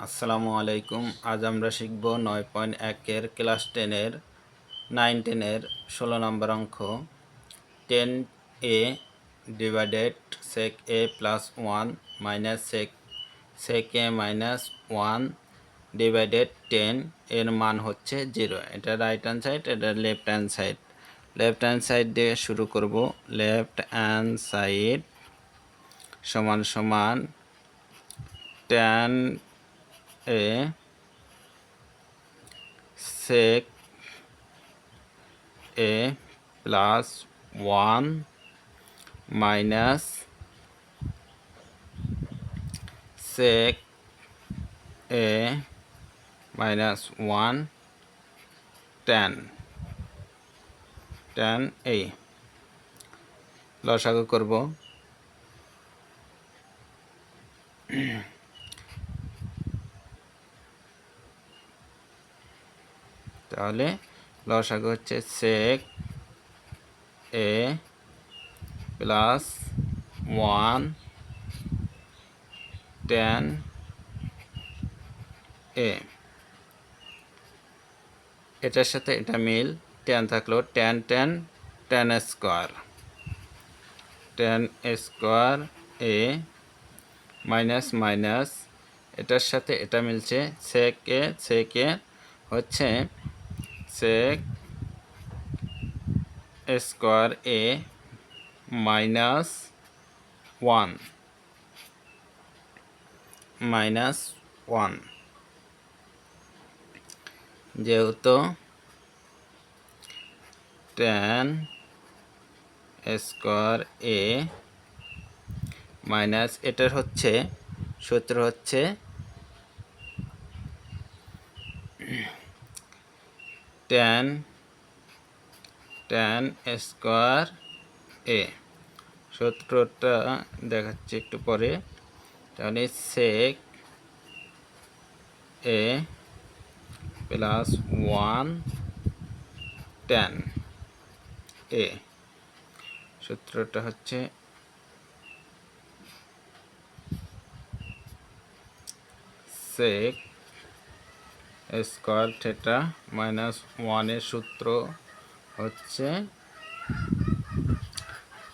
আসসালামু আলাইকুম। আজ আমরা শিখব 9.1 এর ক্লাস 10-এর 9-10-এর 16 নম্বর অঙ্ক 10a divided sec a plus 1 minus sec a minus 1 divided 10 এর মান হচ্ছে 0। এটা রাইট হ্যান্ড সাইড, এটা left hand side. Left hand side দিয়ে শুরু করব। লেফট হ্যান্ড সাইড সমান সমান 10 a sec a plus 1 minus sec a minus 1 tan a লসাগু করব। তাহলে লসাগু হচ্ছে sec a plus 1 tan a। এটার সাথে এটা মিল, tan থাকলো tan square a minus minus এটার সাথে এটা মিলছে sec a হচ্ছে sec স্কোয়ার a মাইনাস 1 যেহেতু tan স্কোয়ার a মাইনাস এটার হচ্ছে সূত্র হচ্ছে tan স্কোয়ার a। সূত্রটা দেখাচ্ছি একটু পরে। তাহলে sec a plus 1 tan a। সূত্রটা হচ্ছে sec স্কোয়ার থিটা মাইনাস 1 এর সূত্র হচ্ছে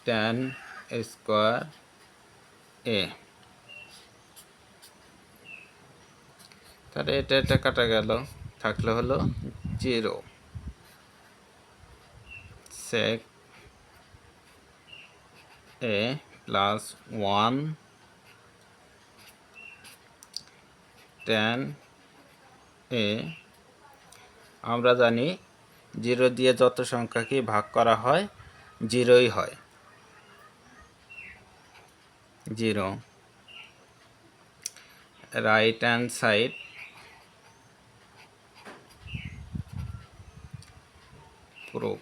tan স্কোয়ার a। তাহলে এটা কাটা গেল, থাকলে হলো 0। sec a plus 1 tan a। আমরা জানি 0 দিয়ে যত সংখ্যাকে ভাগ করা হয় 0ই হয়। 0 রাইট হ্যান্ড সাইড প্রুফ।